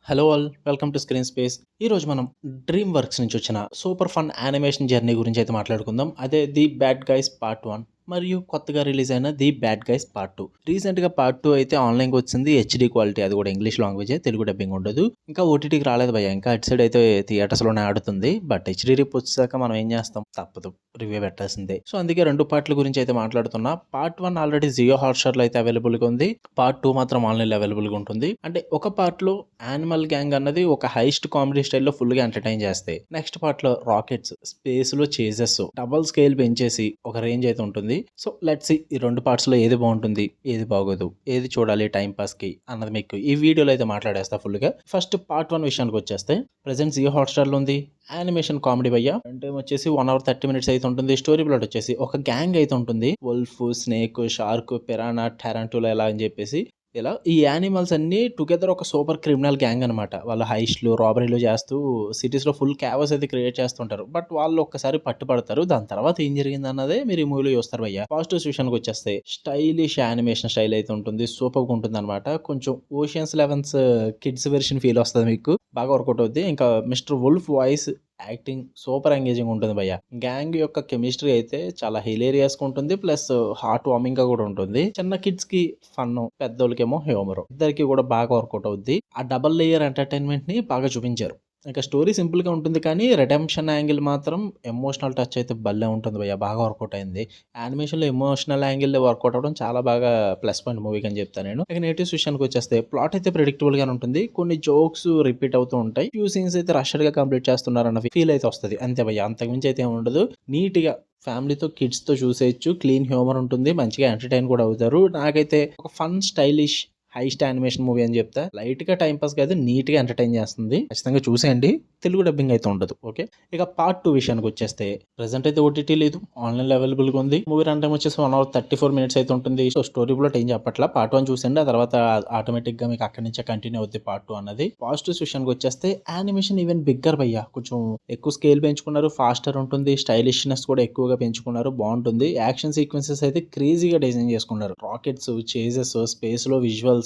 Hello all welcome to screen space. ఈరోజు మనం dream works నుంచి వచ్చిన సూపర్ ఫన్ యానిమేషన్ జర్నీ గురించి అయితే మాట్లాడుకుందాం. అదే ది బ్యాడ్ గైస్ పార్ట్ 1 మరియు కొత్తగా రిలీజ్ అయిన ది బ్యాడ్ గైస్ పార్ట్ 2. రీసెంట్గా పార్ట్ 2 అయితే ఆన్లైన్కి వచ్చింది. హెచ్డి క్వాలిటీ, అది కూడా ఇంగ్లీష్ లాంగ్వేజ్, తెలుగు డబ్బింగ్ ఉండదు. ఇంకా ఓటీటీకి రాలేదు భయ్య, ఇంకా అటు సైడ్ అయితే థియేటర్స్లోనే ఆడుతుంది. బట్ హెచ్డి రిప్ వచ్చాక మనం ఏం చేస్తాం, తప్పదు, రివ్యూ పెట్టాల్సిందే. సో అందుకే రెండు పార్ట్ల గురించి అయితే మాట్లాడుతున్నా. పార్ట్ 1 ఆల్రెడీ జియో హాట్స్టార్లో అయితే అవైలబుల్గా ఉంది. పార్ట్ 2 మాత్రం ఆన్లైన్లో అవైలబుల్గా ఉంటుంది. అంటే ఒక పార్ట్లో యానిమల్ గ్యాంగ్ అన్నది ఒక హైస్ట్ కామెడీ స్టైల్లో ఫుల్గా ఎంటర్టైన్ చేస్తాయి. నెక్స్ట్ పార్ట్లో రాకెట్స్, స్పేస్లో చేజెస్, డబల్ స్కేల్ పెంచేసి ఒక రేంజ్ అయితే ఉంటుంది. సో లెట్స్ సీ ఈ రెండు పార్ట్స్లో ఏది బాగుంటుంది, ఏది బాగోదు, ఏది చూడాలి టైం పాస్కి అన్నది మీకు ఈ వీడియోలో అయితే మాట్లాడేస్తా ఫుల్గా. ఫస్ట్ పార్ట్ 1 విషయానికి వచ్చేస్తే ప్రెసెంట్ జియో హాట్స్టార్లో ఉంది. యానిమేషన్ కామెడీ భయ్య, టైం వచ్చేసి 1 hour 30 minutes అయితే ఉంటుంది. స్టోరీ ప్లాట్ వచ్చేసి ఒక గ్యాంగ్ అయితే ఉంటుంది. వల్ఫ్, స్నేక్, షార్క్, పిరానా, టెరాంటులా ఇలా అని చెప్పేసి ఇలా ఈ యానిమల్స్ అన్ని టుగెదర్ ఒక సూపర్ క్రిమినల్ గ్యాంగ్ అనమాట. వాళ్ళు హైస్ట్లు, రాబరీలు చేస్తూ సిటీస్లో ఫుల్ క్యావస్ అయితే క్రియేట్ చేస్తుంటారు. బట్ వాళ్ళు ఒక్కసారి పట్టుబడతారు. దాని తర్వాత ఏం జరిగింది అన్నదే మీరు ఈ మూవీలో చూస్తారు భయ్య. పాజిటివ్స్ విషయానికి వచ్చేస్తే స్టైలిష్ యానిమేషన్ స్టైల్ అయితే ఉంటుంది. సూపర్గా ఉంటుంది అనమాట. కొంచెం ఓషియన్స్ 11 కిడ్స్ వెర్షన్ ఫీల్ వస్తుంది మీకు, బాగా వర్కౌట్ అవుద్ది. ఇంకా mister wolf voice, acting super engaging ఉంటుంది భయ్య. గ్యాంగ్ యొక్క కెమిస్ట్రీ అయితే చాలా హిలేరియస్ గా ఉంటుంది. ప్లస్ హార్ట్ వార్మింగ్ గా కూడా ఉంటుంది. చిన్న కిడ్స్ కి ఫన్, పెద్దోళ్ళకేమో హ్యూమర్, ఇద్దరికి కూడా బాగా వర్కౌట్ అవుద్ది. ఆ డబల్ లేయర్ ఎంటర్టైన్మెంట్ ని బాగా చూపించారు. ఇంకా స్టోరీ సింపుల్ గా ఉంటుంది, కానీ రెడెంప్షన్ యాంగిల్ మాత్రం ఎమోషనల్ టచ్ అయితే భలే ఉంటుంది భయ్య, బాగా వర్కౌట్ అయింది. యానిమేషన్ లో ఎమోషనల్ యాంగిల్ వర్కౌట్ అవడం చాలా బాగా ప్లస్ పాయింట్ మూవీకి అని చెప్తాను నేను. ఇక నెగిటివ్స్ విషయానికి వచ్చేస్తే ప్లాట్ అయితే ప్రెడిక్టబుల్ గానే ఉంటుంది. కొన్ని జోక్స్ రిపీట్ అవుతూ ఉంటాయి. ఫ్యూ సీన్స్ అయితే రష్డ్ గా కంప్లీట్ చేస్తున్నారన్న ఫీల్ అయితే వస్తుంది, అంతే భయ్య. అంతకుమించి అయితే ఏమి ఉండదు. నీట్ గా ఫ్యామిలీతో, కిడ్స్ తో చూసేయచ్చు. క్లీన్ హ్యూమర్ ఉంటుంది, మంచిగా ఎంటర్టైన్ కూడా అవుతారు. నాకైతే ఒక fun, stylish, heist animation movie అని చెప్తా. లైట్ గా టైం పాస్ కాదు, నీట్ గా ఎంటర్టైన్ చేస్తుంది. ఖచ్చితంగా చూసేయండి. తెలుగు డబ్బింగ్ అయితే ఉండదు. ఓకే, ఇక పార్ట్ 2 విషయానికి వచ్చేస్తే ప్రెసెంట్ అయితే ఓటీటీ లేదు, ఆన్లైన్ అవైలబుల్ గా ఉంది. మూవీ రన్ టైం వచ్చేసి 1 hour 34 minutes అయితే ఉంటుంది. సో స్టోరీ ప్లాట్ ఏం చెప్పట్లా, పార్ట్ 1 చూసండి. ఆ తర్వాత ఆటోమేటిక్ గా మీకు అక్కడి నుంచే కంటిన్యూ అవుతుంది పార్ట్ 2 అన్నది. పాజిటివ్స్ విషయానికి వచ్చేస్తే యానిమేషన్ ఈవెన్ బిగ్గర్ భయ్య, కొంచెం ఎక్కువ స్కేల్ పెంచుకున్నారు, ఫాస్టర్ ఉంటుంది, స్టైలిష్నెస్ కూడా ఎక్కువగా పెంచుకున్నారు, బాగుంటుంది. యాక్షన్ సీక్వెన్సెస్ అయితే క్రేజీగా డిజైన్ చేసుకున్నారు. రాకెట్స్, చేజెస్, స్పేస్ లో విజువల్స్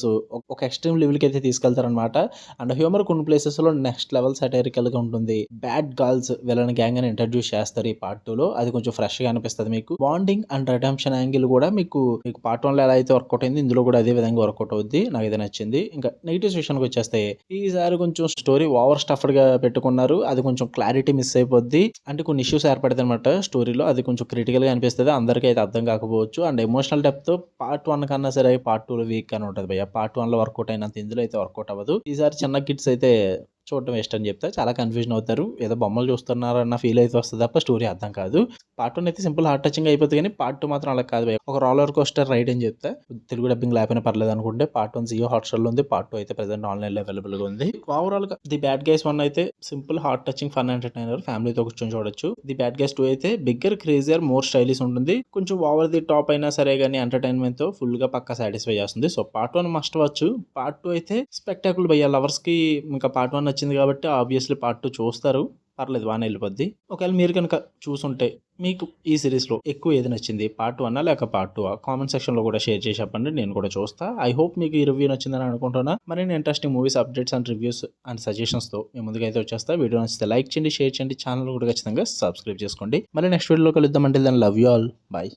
ఒక ఎక్స్ట్రీమ్ లెవెల్ కి అయితే తీసుకెళ్తారనమాట. అండ్ హ్యూమర్ కొన్ని ప్లేసెస్ లో నెక్స్ట్ లెవెల్ సాటైరికల్ గా ఉంటుంది. బ్యాడ్ గర్ల్స్ విలన్ గ్యాంగ్ అని ఇంట్రడ్యూస్ చేస్తారు ఈ పార్ట్ 2 లో. అది కొంచెం ఫ్రెష్ గా అనిపిస్తుంది మీకు. బాండింగ్ అండ్ రెడెంప్షన్ యాంగిల్ కూడా మీకు పార్ట్ 1 లో ఎలా అయితే వర్కౌట్ అయింది, ఇందులో కూడా అదే విధంగా వర్కౌట్ అవుద్ది. నాకు ఇది నచ్చింది. ఇంకా నెగిటివ్స్ విషయానికి వచ్చేస్తే ఈసారి కొంచెం స్టోరీ ఓవర్ స్టఫ్డ్ గా పెట్టుకున్నారు. అది కొంచెం క్లారిటీ మిస్ అయిపోద్ది. అంటే కొన్ని ఇష్యూస్ ఏర్పడతాయి అనమాట స్టోరీలో. అది కొంచెం క్రిటికల్ గా అనిపిస్తుంది. అందరికీ అయితే అర్థం కాకపోవచ్చు. అండ్ ఎమోషనల్ డెప్త్ పార్ట్ 1 కన్నా సరే పార్ట్ 2 లో వీక్ గానే ఉంటుంది భయ్య. పార్ట్ 1 లో వర్కౌట్ అయినంత ఇందులో అయితే వర్కౌట్ అవ్వదు. ఈసారి చిన్న కిడ్స్ అయితే చూడటం ఇష్టం అని చెప్తే చాలా కన్ఫ్యూజన్ అవుతారు. ఏదో బొమ్మలు చూస్తున్నారన్న ఫీల్ అయితే వస్తుంది తప్ప స్టోరీ అర్థం కాదు. పార్ట్ 1 అయితే సింపుల్ హార్ట్ టచింగ్ అయిపోతుంది, కానీ పార్ట్ 2 మాత్రం అలా కాదు భయ్య. ఒక రోలర్ కోస్టర్ రైడ్ అని చెప్తే, తెలుగు డబ్బింగ్ లేకపోయినా పర్లేదు అనుకుంటే పార్ట్ 1 జియో హాట్స్టార్ లో ఉంది. పార్ట్ 2 అయితే ప్రెసెంట్ ఆన్లైన్ లో అవైలబుల్ గా ఉంది. ఓవరాల్ గా ది బ్యాడ్ గైస్ 1 అయితే simple heart touching fun entertainer, ఫ్యామిలీతో కూర్చొని చూడొచ్చు. ది బ్యాడ్ గైస్ 2 అయితే బిగ్గర్, క్రేజియర్, మోర్ స్టైలిష్ ఉంటుంది. కొంచెం ఓవర్ ది టాప్ అయినా సరే కానీ ఎంటర్టైన్మెంట్ తో ఫుల్ గా పక్కా సాటిస్ఫై చేస్తుంది. So part 1 must watch. Part 2 అయితే స్పెక్టాకులర్ భయ్య. లవర్స్ కి ఇంకా పార్ట్ 1 నచ్చింది కాబట్టి ఆబ్వియస్లీ పార్ట్ 2 చూస్తారు. పర్లేదు, బాగానే వెళ్ళిపోద్ది. ఒకవేళ మీరు కనుక చూసుంటే మీకు ఈ సిరీస్ లో ఎక్కువ ఏది నచ్చింది, పార్ట్ 1 లేక పార్ట్ 2? కామెంట్ సెక్షన్ లో కూడా షేర్ చేసి చెప్పండి, నేను కూడా చూస్తా. ఐ హోప్ మీకు ఈ రివ్యూ నచ్చిందని అనుకుంటున్నా. మరిన్ని interesting movies, updates and reviews and suggestions తో మేము ముందుగా అయితే వచ్చేస్తా. వీడియో నచ్చితే లైక్ చేయండి, షేర్ చేయండి, ఛానల్ కూడా ఖచ్చితంగా సబ్స్క్రైబ్ చేసుకోండి. మళ్ళీ నెక్స్ట్ వీడియోలో కలుద్దాం. అంటే దాన్ని లవ్ యూ ఆల్, బాయ్.